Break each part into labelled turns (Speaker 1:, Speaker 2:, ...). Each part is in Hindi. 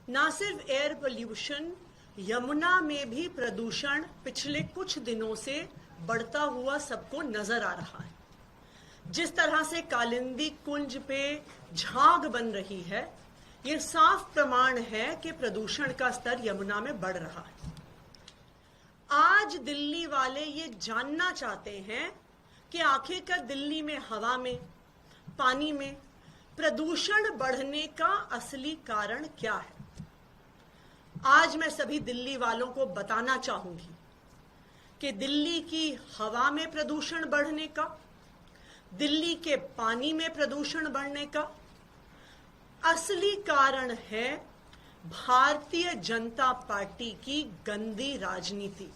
Speaker 1: ना सिर्फ एयर पोल्यूशन, यमुना में भी प्रदूषण पिछले कुछ दिनों से बढ़ता हुआ सबको नजर आ रहा है। जिस तरह से कालिंदी कुंज पे झाग बन रही है, ये साफ प्रमाण है कि प्रदूषण का स्तर यमुना में बढ़ रहा है। आज दिल्ली वाले ये जानना चाहते हैं कि आखिरकार दिल्ली में हवा में, पानी में प्रदूषण बढ़ने का असली कारण क्या है। आज मैं सभी दिल्ली वालों को बताना चाहूंगी कि दिल्ली की हवा में प्रदूषण बढ़ने का, दिल्ली के पानी में प्रदूषण बढ़ने का असली कारण है भारतीय जनता पार्टी की गंदी राजनीति।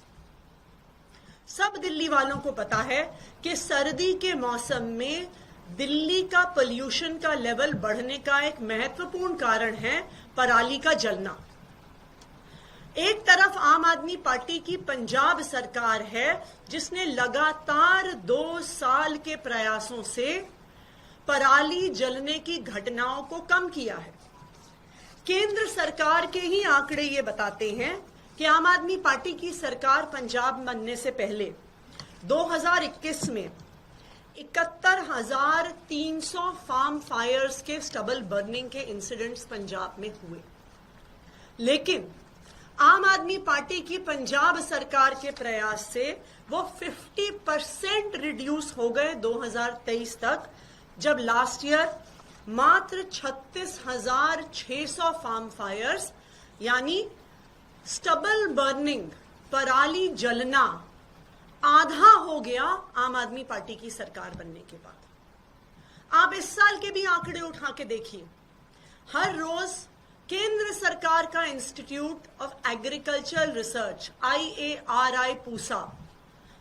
Speaker 1: सब दिल्ली वालों को पता है कि सर्दी के मौसम में दिल्ली का पोल्यूशन का लेवल बढ़ने का एक महत्वपूर्ण कारण है पराली का जलना। एक तरफ आम आदमी पार्टी की पंजाब सरकार है जिसने लगातार 2 साल के प्रयासों से पराली जलने की घटनाओं को कम किया है। केंद्र सरकार के ही आंकड़े ये बताते हैं कि आम आदमी पार्टी की सरकार पंजाब बनने से पहले 2021 में 71,300 फार्म फायर्स के स्टबल बर्निंग के इंसिडेंट्स पंजाब में हुए। लेकिन आम आदमी पार्टी की पंजाब सरकार के प्रयास से वो 50% रिड्यूस हो गए 2023 तक, जब लास्ट ईयर मात्र 36,600 फार्म फायर्स यानी स्टबल बर्निंग, पराली जलना आधा हो गया आम आदमी पार्टी की सरकार बनने के बाद। आप इस साल के भी आंकड़े उठा के देखिए। हर रोज केंद्र सरकार का institute of agricultural research IARI Pusa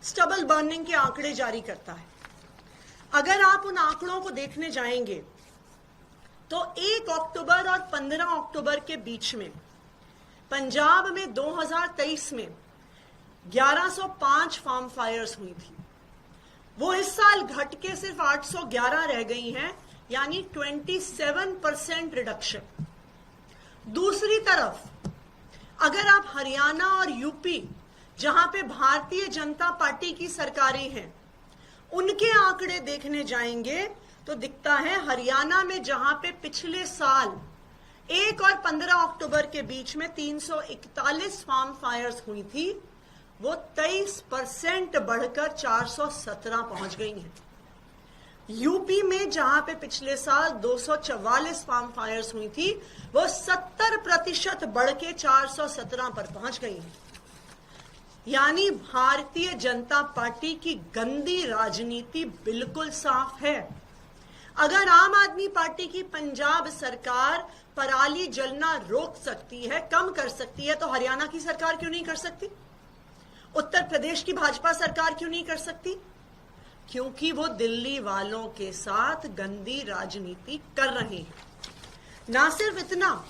Speaker 1: stubble burning के आंकड़े जारी करता है। अगर आप उन आंकड़ों को देखने जाएंगे तो 1 अक्टूबर और 15 अक्टूबर के बीच में पंजाब में 2023 में 1105 फार्म फायर्स हुई थी। वो इस साल घट के सिर्फ 811 रह गई हैं, यानी 27% रिडक्शन। दूसरी तरफ अगर आप हरियाणा और यूपी, जहां पे भारतीय जनता पार्टी की सरकारें हैं, उनके आंकड़े देखने जाएंगे तो दिखता है हरियाणा में जहां पे पिछले साल 1 और 15 अक्टूबर के बीच में 341 फार्म फायर्स हुई थी, वो 23% बढ़कर 417 पहुंच गई हैं। यूपी में जहां पे पिछले साल 244 फार्म फायर्स हुई थी, वो 70% बढ़ के 417 पर पहुंच गई हैं। यानी भारतीय जनता पार्टी की गंदी राजनीति बिल्कुल साफ है। अगर आम आदमी पार्टी की पंजाब सरकार पराली जलना रोक सकती है, कम कर सकती है, तो हरियाणा की सरकार क्यों नहीं कर सकती? उत्तर प्रदेश की भाजपा सरकार क्यों नहीं कर सकती? क्योंकि वो दिल्ली वालों के साथ गंदी राजनीति कर रहे हैं। ना सिर्फ इतना,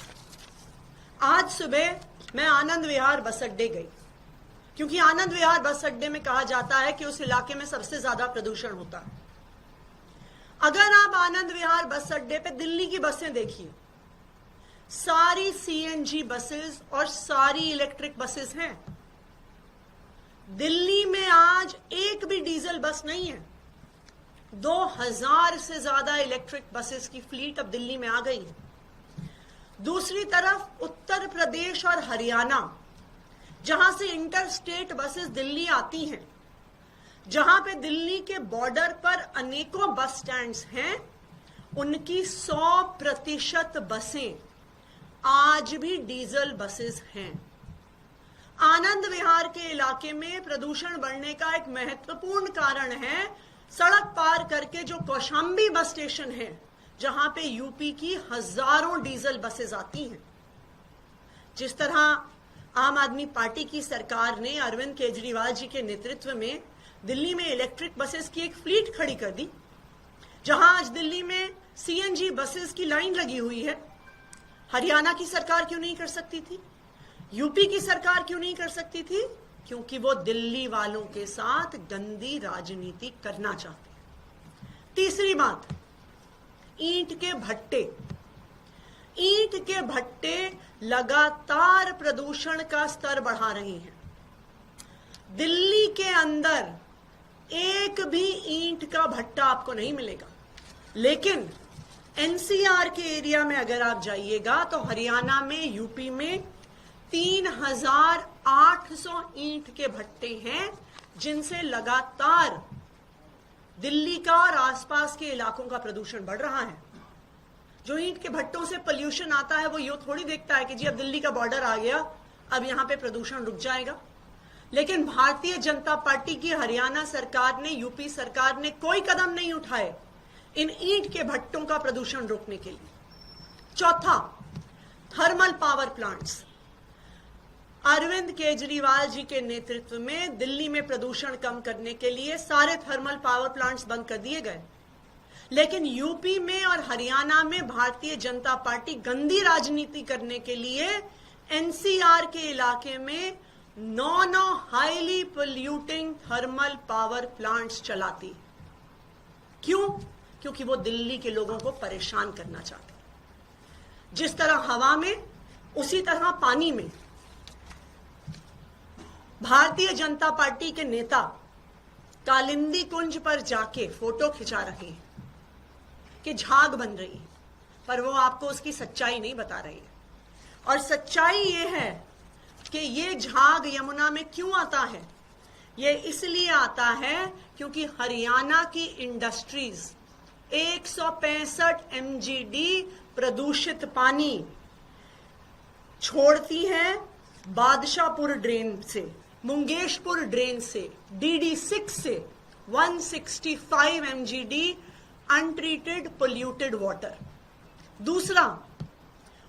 Speaker 1: आज सुबह मैं आनंद विहार बस अड्डे गई, क्योंकि आनंद विहार बस अड्डे में कहा जाता है कि उस इलाके में सबसे ज्यादा प्रदूषण होता है। अगर आप आनंद विहार बस अड्डे पे दिल्ली की बसें देखिए, सारी CNG बसेस और सारी इलेक्ट्रिक बसेस हैं। दिल्ली में आज एक भी डीजल बस नहीं है। 2000 से ज्यादा इलेक्ट्रिक बसेस की फ्लीट अब दिल्ली में आ गई है। दूसरी तरफ उत्तर प्रदेश और हरियाणा, जहां से इंटर स्टेट बसेस दिल्ली आती हैं, जहां पे दिल्ली के बॉर्डर पर अनेकों बस स्टैंड्स हैं, उनकी 100% बसें आज भी डीजल बसेस हैं। आनंद विहार के इलाके में प्रदूषण बढ़ने का एक महत्वपूर्ण कारण है सड़क पार करके जो कौशाम्बी बस स्टेशन है, जहां पे यूपी की हजारों डीजल बसेस आती हैं। जिस तरह आम आदमी पार्टी की सरकार ने अरविंद केजरीवाल जी के नेतृत्व में दिल्ली में इलेक्ट्रिक बसेस की एक फ्लीट खड़ी कर दी, जहां आज दिल्ली में CNG बसेस की लाइन लगी हुई है, हरियाणा की सरकार क्यों नहीं कर सकती थी? यूपी की सरकार क्यों नहीं कर सकती थी? क्योंकि वो दिल्ली वालों के साथ गंदी राजनीति करना चाहते हैं। तीसरी बात, ईंट के भट्टे। ईंट के भट्टे लगातार प्रदूषण का स्तर बढ़ा रहे हैं। दिल्ली के अंदर एक भी ईंट का भट्टा आपको नहीं मिलेगा, लेकिन एनसीआर के एरिया में अगर आप जाइएगा तो हरियाणा में, यूपी में 3800 ईंट के भट्टे हैं, जिनसे लगातार दिल्ली का और आसपास के इलाकों का प्रदूषण बढ़ रहा है। जो ईंट के भट्टों से पोल्यूशन आता है वो यूं थोड़ी देखता है कि जी अब दिल्ली का बॉर्डर आ गया, अब यहां पे प्रदूषण रुक जाएगा। लेकिन भारतीय जनता पार्टी की हरियाणा सरकार ने, यूपी सरकार ने कोई कदम नहीं उठाए इन ईंट के भट्टों का प्रदूषण रोकने के लिए। चौथा, thermal power plants. Arvind Kejriwal ji के नेतृत्व में दिल्ली में प्रदूषण कम करने के लिए सारे थर्मल पावर प्लांट्स बंद कर दिए गए, लेकिन यूपी में और हरियाणा में भारतीय जनता पार्टी गंदी राजनीति करने के लिए एनसीआर के इलाके में 9 highly polluting thermal power plants चलाती। क्यों? क्योंकि वो दिल्ली के लोगों को परेशान करना चाहते हैं। जिस तरह हवा में, उसी तरह पानी में भारतीय जनता पार्टी के नेता कालिंदी कुंज पर जाके फोटो खिंचा रहे हैं कि झाग बन रही है, पर वो आपको उसकी सच्चाई नहीं बता रही है। और सच्चाई ये है कि ये झाग यमुना में क्यों आता है। ये इसलिए आता है क्योंकि हरियाणा की इंडस्ट्रीज 165 MGD प्रदूषित पानी छोड़ती हैं बादशाहपुर ड्रेन से, मुंगेशपुर ड्रेन से, DD6 से 165 MGD अनट्रीटेड पोल्यूटेड वाटर। दूसरा,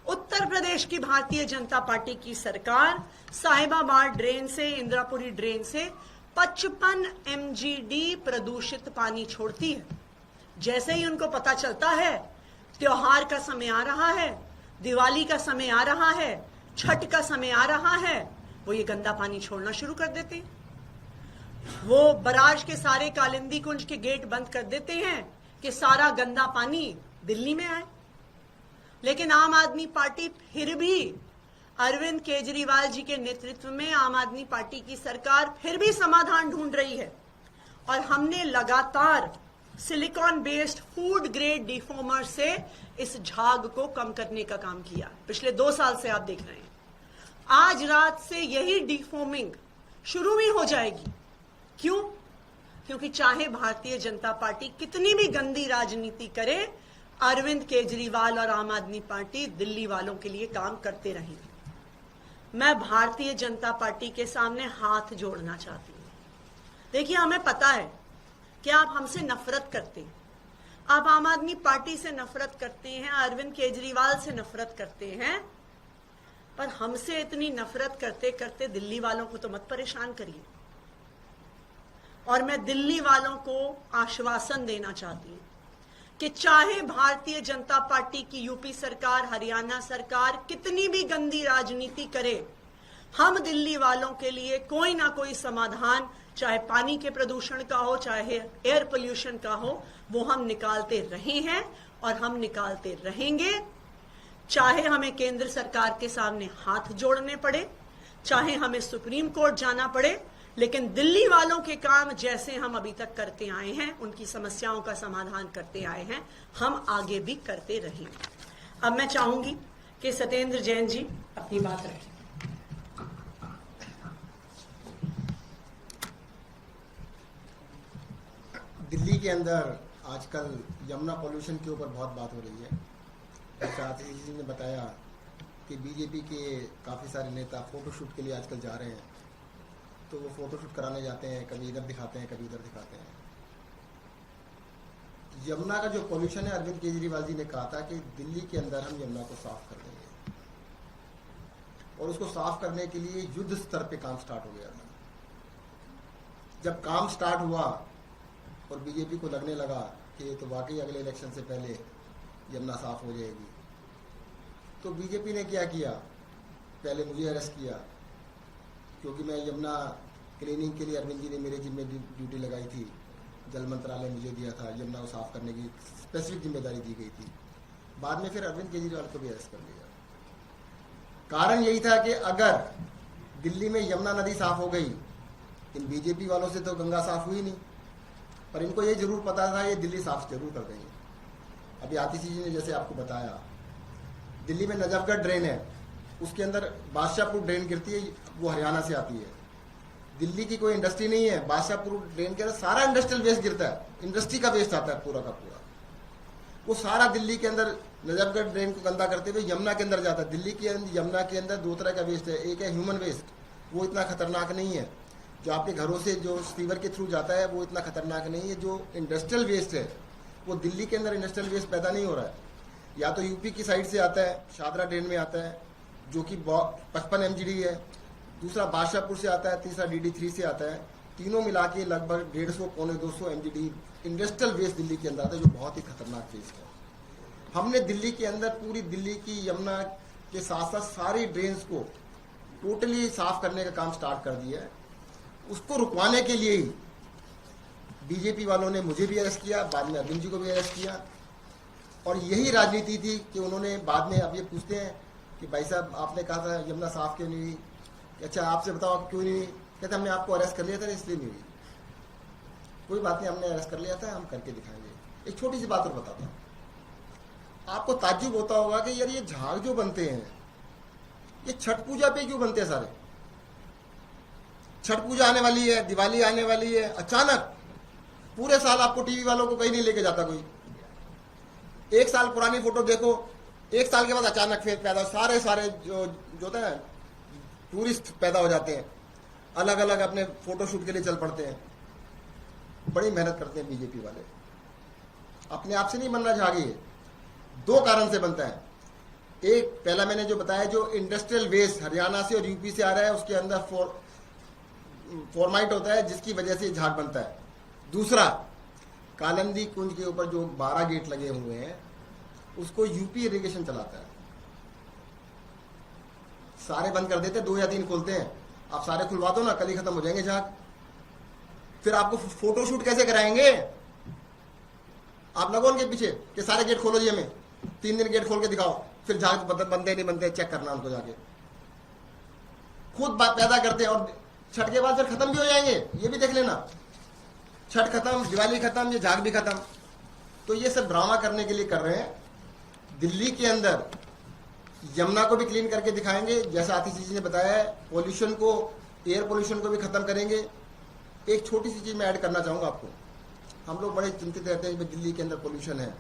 Speaker 1: उत्तर प्रदेश की भारतीय जनता पार्टी की सरकार साहिबाबाद ड्रेन से, इंद्रापुरी ड्रेन से 55 MGD प्रदूषित पानी छोड़ती है। जैसे ही उनको पता चलता है त्योहार का समय आ रहा है, दिवाली का समय आ रहा है, छठ का समय आ रहा है, वो ये गंदा पानी छोड़ना शुरू कर देते हैं। वो बराज के सारे कालिंदी कुंज के गेट बंद कर देते हैं कि सारा गंदा पानी दिल्ली में आए। लेकिन आम आदमी पार्टी फिर भी, अरविंद केजरीवाल जी के नेतृत्व में आम आदमी पार्टी की सरकार फिर भी समाधान ढूंढ रही है। और हमने लगातार सिलिकॉन बेस्ड फूड ग्रेड डिफॉर्मर से इस झाग को कम करने का काम किया। पिछले 2 साल से आप देख रहे हैं। आज रात से यही डिफॉर्मिंग शुरू भी हो जाएगी। क्यों? क्योंकि चाहे भारतीय जनता पार्टी कितनी भी गंदी राजनीति करे, अरविंद केजरीवाल और आम आदमी पार्टी दिल्ली वालों के लिए काम करते रहेंगे। मैं भारतीय जनता पार्टी के सामने हाथ जोड़ना चाहती हूं। देखिए, हमें पता है कि आप हमसे नफरत करते हैं, आप आम आदमी पार्टी से नफरत करते हैं, अरविंद केजरीवाल से नफरत करते हैं, पर हमसे इतनी नफरत करते करते दिल्ली वालों को तो मत परेशान करिए। और मैं दिल्ली वालों को आश्वासन देना चाहती हूं कि चाहे भारतीय जनता पार्टी की यूपी सरकार, हरियाणा सरकार कितनी भी गंदी राजनीति करे, हम दिल्ली वालों के लिए कोई ना कोई समाधान, चाहे पानी के प्रदूषण का हो, चाहे एयर पोल्यूशन का हो, वो हम निकालते रहे हैं और हम निकालते रहेंगे। चाहे हमें केंद्र सरकार के सामने हाथ जोड़ने पड़े, चाहे हमें सुप्रीम कोर्ट जाना पड़े, लेकिन दिल्ली वालों के काम जैसे हम अभी तक करते आए हैं, उनकी समस्याओं का समाधान करते आए हैं, हम आगे भी करते रहेंगे। अब मैं चाहूंगी कि सत्येंद्र जैन जी अपनी बात रखें।
Speaker 2: दिल्ली के अंदर आजकल यमुना पॉल्यूशन के ऊपर बहुत बात हो रही है। जैसे आशीष जी ने बताया कि बीजेपी के काफ़ी सारे नेता फोटोशूट के लिए आजकल जा रहे हैं, तो वो फोटोशूट कराने जाते हैं, कभी इधर दिखाते हैं, कभी उधर दिखाते हैं। यमुना का जो पॉल्यूशन है, अरविंद केजरीवाल जी ने कहा था कि दिल्ली के अंदर हम यमुना को साफ कर देंगे, और उसको साफ करने के लिए युद्ध स्तर पे काम स्टार्ट हो गया था। जब काम स्टार्ट हुआ और बीजेपी को लगने लगा कि तो वाकई अगले इलेक्शन से पहले यमुना साफ हो जाएगी, तो बीजेपी ने क्या किया, पहले मुझे अरेस्ट किया, क्योंकि मैं यमुना क्लीनिंग के लिए अरविंद जी ने मेरे जिम्मे ड्यूटी लगाई थी, जल मंत्रालय मुझे दिया था, यमुना को साफ करने की स्पेसिफिक जिम्मेदारी दी गई थी। बाद में फिर अरविंद केजरीवाल को भी अरेस्ट कर लिया। कारण यही था कि अगर दिल्ली में यमुना नदी साफ हो गई, इन बीजेपी वालों से तो गंगा साफ हुई नहीं, पर इनको ये जरूर पता था ये दिल्ली साफ जरूर कर देंगे। अभी आतिशी जी ने जैसे आपको बताया, दिल्ली में नजफगढ़ ड्रेन है, उसके अंदर बादशाहपुर ड्रेन गिरती है, वो हरियाणा से आती है। दिल्ली की कोई इंडस्ट्री नहीं है, बादशाहपुर ड्रेन के अंदर सारा इंडस्ट्रियल वेस्ट गिरता है, इंडस्ट्री का वेस्ट आता है पूरा का पूरा। वो सारा दिल्ली के अंदर नजफगढ़ ड्रेन को गंदा करते हुए यमुना के अंदर जाता है। दिल्ली के यमुना के अंदर दो तरह का वेस्ट है, एक है ह्यूमन वेस्ट, वो इतना खतरनाक नहीं है, जो आपके घरों से जो सीवर के थ्रू जाता है वो इतना खतरनाक नहीं है। जो इंडस्ट्रियल वेस्ट है वो दिल्ली के अंदर इंडस्ट्रियल वेस्ट पैदा नहीं हो रहा है, या तो यूपी की साइड से आता है, शादरा ड्रेन में आता है जो कि 55 MGD है, दूसरा बादशाहपुर से आता है, तीसरा DD3 से आता है। तीनों मिला के लगभग 150 पौने 200 MGD इंडस्ट्रियल वेस्ट दिल्ली के अंदर आता है, जो बहुत ही खतरनाक वेस्ट है। हमने दिल्ली के अंदर पूरी दिल्ली की यमुना के साथ साथ सारी ड्रेन्स को टोटली साफ करने का काम स्टार्ट कर दिया है। उसको रुकवाने के लिए ही बीजेपी वालों ने मुझे भी अरेस्ट किया, बाद में अरविंद जी को भी अरेस्ट किया, और यही राजनीति थी कि उन्होंने बाद में अब ये पूछते हैं कि भाई साहब आपने कहा था यमुना साफ क्यों नहीं हुई, अच्छा आपसे बताओ क्यों नहीं हुई, कहते हमने आपको अरेस्ट कर लिया था इसलिए नहीं हुई। कोई बात नहीं, हमने अरेस्ट कर लिया था, हम करके दिखाएंगे। एक छोटी सी बात और बताता हूँ, आपको ताज्जुब होता होगा कि यार ये झाग जो बनते हैं ये छठ पूजा पे क्यों बनते हैं सारे। छठ पूजा आने वाली है, दिवाली आने वाली है, अचानक पूरे साल आपको टीवी वालों को कहीं नहीं लेके जाता कोई। एक साल पुरानी फोटो देखो, एक साल के बाद अचानक फिर पैदा सारे जो होता है टूरिस्ट पैदा हो जाते हैं, अलग अलग अपने फोटोशूट के लिए चल पड़ते हैं। बड़ी मेहनत करते हैं बीजेपी वाले, अपने आप से नहीं बनना झागी है, दो कारण से बनता है। एक पहला मैंने जो बताया, जो इंडस्ट्रियल वेस्ट हरियाणा से और यूपी से आ रहा है उसके अंदर फॉर्माइट होता है जिसकी वजह से झाग बनता है। दूसरा, कालंदी कुंज के ऊपर जो 12 गेट लगे हुए हैं उसको यूपी इरिगेशन चलाता है, सारे बंद कर देते, 2 या 3 खोलते हैं। आप सारे खुलवा दो ना, कल ही खत्म हो जाएंगे झाग। फिर आपको फोटोशूट कैसे कराएंगे, आप लगो उनके पीछे कि सारे गेट खोलो जी, हमें 3 दिन गेट खोल के दिखाओ, फिर झाग बनते नहीं बनते चेक करना उनको जाके। खुद बात पैदा करते हैं और छठ के बाद फिर खत्म भी हो जाएंगे, ये भी देख लेना। छठ खत्म, दिवाली खत्म, ये झाग भी खत्म। तो ये सब ड्रामा करने के लिए कर रहे हैं। दिल्ली के अंदर यमुना को भी क्लीन करके दिखाएंगे, जैसा आतिशी जी ने बताया है। पोल्यूशन को, एयर पोल्यूशन को भी खत्म करेंगे। एक छोटी सी चीज मैं ऐड करना चाहूंगा आपको, हम लोग बड़े चिंतित रहते हैं कि दिल्ली के अंदर पोल्यूशन है।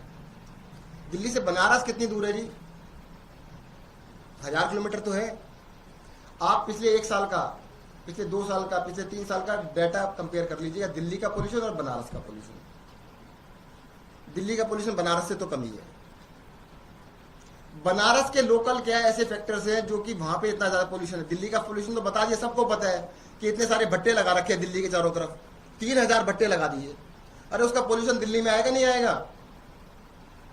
Speaker 2: दिल्ली से बनारस कितनी दूर है जी, 1000 किलोमीटर तो है। आप पिछले 1 साल का, पिछले 2 साल का, पिछले 3 साल का डाटा कंपेयर कर लीजिएगा, दिल्ली का पोल्यूशन और बनारस का पोल्यूशन। दिल्ली का पोल्यूशन बनारस से तो कम ही है। बनारस के लोकल क्या ऐसे फैक्टर्स हैं जो कि वहां पे इतना ज्यादा पोल्यूशन है। दिल्ली का पोल्यूशन तो बता दिए, सबको पता है कि इतने सारे भट्टे लगा रखे हैं दिल्ली के चारों तरफ, 3000 भट्टे लगा दिए। अरे उसका पोल्यूशन दिल्ली में आएगा नहीं आएगा?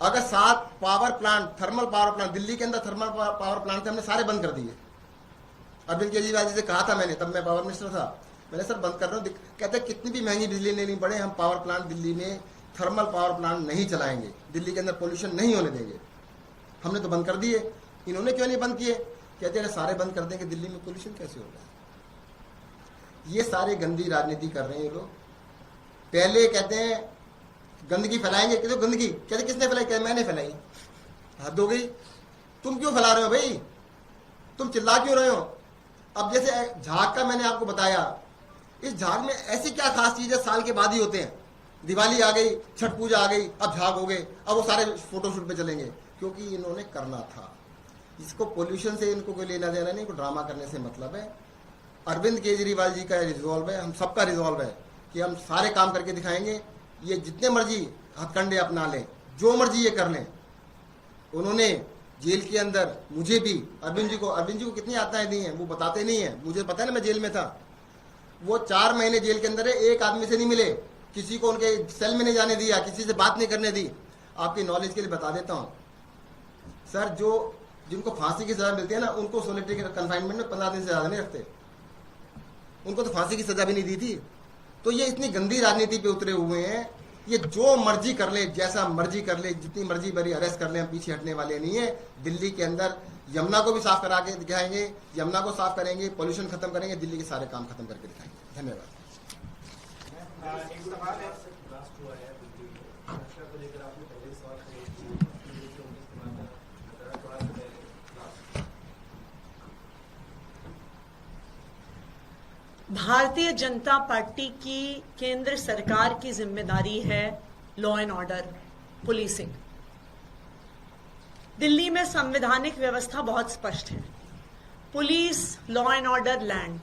Speaker 2: अगर 7 power plant, thermal power plant Delhi के अंदर, थर्मल पावर प्लांट थे, हमने सारे बंद कर दिए। अरविंद केजरीवाल जी से कहा था मैंने, तब मैं पावर मिनिस्टर था, मैंने सर बंद कर रहा हूँ। कहते कितनी भी महंगी बिजली लेनी पड़े, हम पावर प्लांट दिल्ली में, थर्मल पावर प्लांट नहीं चलाएंगे, दिल्ली के अंदर पोल्यूशन नहीं होने देंगे। हमने तो बंद कर दिए, इन्होंने क्यों नहीं बंद किए? कहते हैं सारे बंद कर देंगे, दिल्ली में पोल्यूशन कैसे होगा? ये सारे गंदी राजनीति कर रहे हैं ये लोग। पहले कहते हैं गंदगी फैलाएंगे, कहते गंदगी, कहते किसने फैलाई? कहते मैंने फैलाई। हद हो गई, तुम क्यों फैला रहे हो भाई, तुम चिल्ला क्यों रहे हो? अब जैसे झाग का मैंने आपको बताया, इस झाग में ऐसी क्या खास चीज है, साल के बाद ही होते हैं। दिवाली आ गई, छठ पूजा आ गई, अब झाग हो गए, अब वो सारे फोटोशूट पे चलेंगे, क्योंकि इन्होंने करना था। इसको पोल्यूशन से इनको कोई लेना देना नहीं, इनको ड्रामा करने से मतलब है। अरविंद केजरीवाल जी का रिजॉल्व है, हम सबका रिजॉल्व है कि हम सारे काम करके दिखाएंगे। ये जितने मर्जी हथकंडे अपना लें, जो मर्जी ये कर लें। उन्होंने जेल के अंदर मुझे भी, अरविंद जी को कितनी आत्माएं दी हैं वो बताते नहीं है। मुझे पता है ना, मैं जेल में था। वो 4 महीने जेल के अंदर है, एक आदमी से नहीं मिले, किसी को उनके सेल में नहीं जाने दिया, किसी से बात नहीं करने दी। आपकी नॉलेज के लिए बता देता हूं सर, जो जिनको फांसी की सजा मिलती है ना, उनको सोलिटरी कन्फाइनमेंट में 15 दिन से ज्यादा नहीं रखते। उनको तो फांसी की सजा भी नहीं दी थी। तो ये इतनी गंदी राजनीति पे उतरे हुए हैं ये जो मर्जी कर ले, जैसा मर्जी कर ले, जितनी मर्जी बड़ी अरेस्ट कर ले, हम पीछे हटने वाले नहीं है। दिल्ली के अंदर यमुना को भी साफ करा के दिखाएंगे, यमुना को साफ करेंगे, पोल्यूशन खत्म करेंगे, दिल्ली के सारे काम खत्म करके दिखाएंगे। धन्यवाद।
Speaker 1: भारतीय जनता पार्टी की केंद्र सरकार की जिम्मेदारी है law and order, policing. Delhi में संवैधानिक व्यवस्था बहुत स्पष्ट है, police, law and order, land.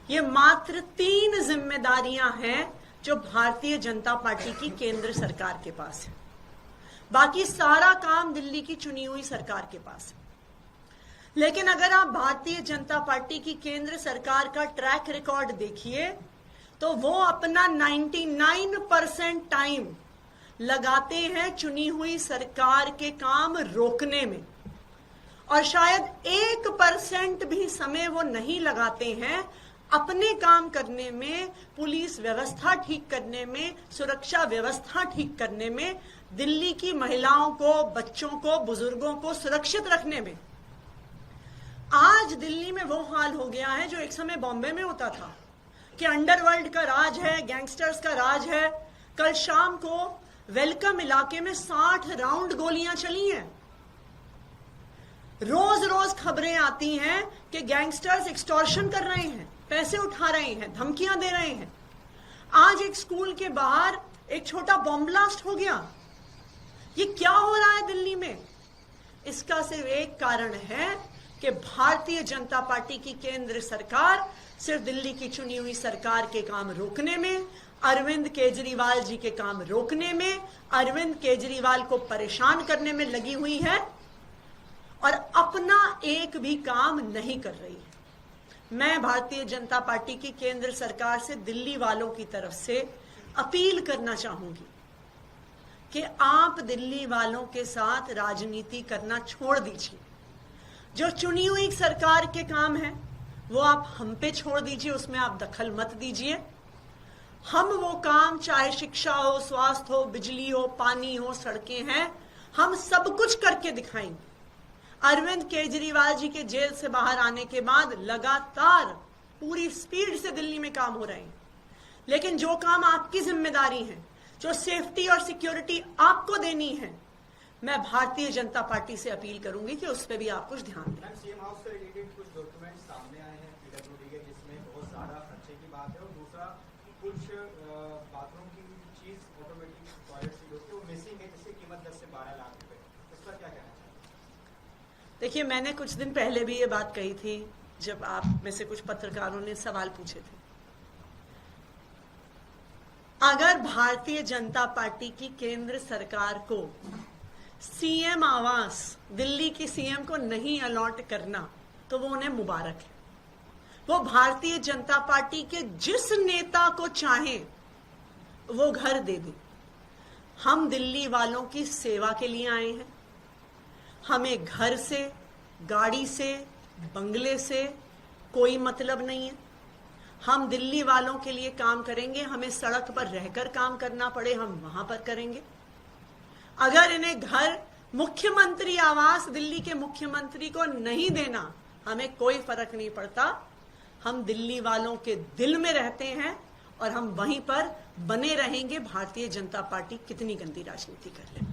Speaker 1: ये मात्र 3 जिम्मेदारियां हैं जो भारतीय जनता पार्टी की केंद्र सरकार के पास है। बाकी सारा काम दिल्ली की चुनी हुई सरकार के पास है। लेकिन अगर आप भारतीय जनता पार्टी की केंद्र सरकार का ट्रैक रिकॉर्ड देखिए तो वो अपना 99% टाइम लगाते हैं चुनी हुई सरकार के काम रोकने में, और शायद 1% भी समय वो नहीं लगाते हैं अपने काम करने में, पुलिस व्यवस्था ठीक करने में, सुरक्षा व्यवस्था ठीक करने में, दिल्ली की महिलाओं को, बच्चों को, बुजुर्गों को सुरक्षित रखने में। आज दिल्ली में वो हाल हो गया है जो एक समय बॉम्बे में होता था कि अंडरवर्ल्ड का राज है, गैंगस्टर्स का राज है। कल शाम को वेलकम इलाके में 60 राउंड गोलियां चली हैं। रोज रोज खबरें आती हैं कि गैंगस्टर्स एक्सटॉर्शन कर रहे हैं, पैसे उठा रहे हैं, धमकियां दे रहे हैं। आज एक स्कूल के बाहर एक छोटा बॉम्ब ब्लास्ट हो गया। ये क्या हो रहा है दिल्ली में? इसका सिर्फ एक कारण है कि भारतीय जनता पार्टी की केंद्र सरकार सिर्फ दिल्ली की चुनी हुई सरकार के काम रोकने में, अरविंद केजरीवाल जी के काम रोकने में, अरविंद केजरीवाल को परेशान करने में लगी हुई है और अपना एक भी काम नहीं कर रही है। मैं भारतीय जनता पार्टी की केंद्र सरकार से दिल्ली वालों की तरफ से अपील करना चाहूंगी कि आप दिल्ली वालों के साथ राजनीति करना छोड़ दीजिए। जो चुनी हुई सरकार के काम है वो आप हम पे छोड़ दीजिए, उसमें आप दखल मत दीजिए। हम वो काम, चाहे शिक्षा हो, स्वास्थ्य हो, बिजली हो, पानी हो, सड़कें हैं, हम सब कुछ करके दिखाएंगे। अरविंद केजरीवाल जी के जेल से बाहर आने के बाद लगातार पूरी स्पीड से दिल्ली में काम हो रहे हैं। लेकिन जो काम आपकी जिम्मेदारी है, जो सेफ्टी और सिक्योरिटी आपको देनी है, मैं भारतीय जनता पार्टी से अपील करूंगी कि उस पर भी आप कुछ ध्यान दें।
Speaker 3: सीएम हाउस से रिलेटेड कुछ डॉक्यूमेंट सामने आए हैं पीडब्ल्यूडी के, जिसमें बहुत ज्यादा खर्चे की बात है, और दूसरा कुछ बाथरूम की चीज, ऑटोमेटिक टॉयलेट सीट होती है, वो मिसिंग है, जिसकी कीमत 10 से 12 लाख रुपए। इस पर क्या कहना चाहिए?
Speaker 1: देखिए, मैंने कुछ दिन पहले भी ये बात कही थी जब आप में से कुछ पत्रकारों ने सवाल पूछे थे। अगर भारतीय जनता पार्टी की केंद्र सरकार को सीएम आवास दिल्ली की सीएम को नहीं अलॉट करना तो वो उन्हें मुबारक है। वो भारतीय जनता पार्टी के जिस नेता को चाहे वो घर दे दे। हम दिल्ली वालों की सेवा के लिए आए हैं। हमें घर से, गाड़ी से, बंगले से कोई मतलब नहीं है। हम दिल्ली वालों के लिए काम करेंगे। हमें सड़क पर रहकर काम करना पड़े, हम वहां पर करेंगे। अगर इन्हें घर, मुख्यमंत्री आवास दिल्ली के मुख्यमंत्री को नहीं देना, हमें कोई फर्क नहीं पड़ता। हम दिल्ली वालों के दिल में रहते हैं और हम वहीं पर बने रहेंगे, भारतीय जनता पार्टी कितनी गंदी राजनीति कर ले।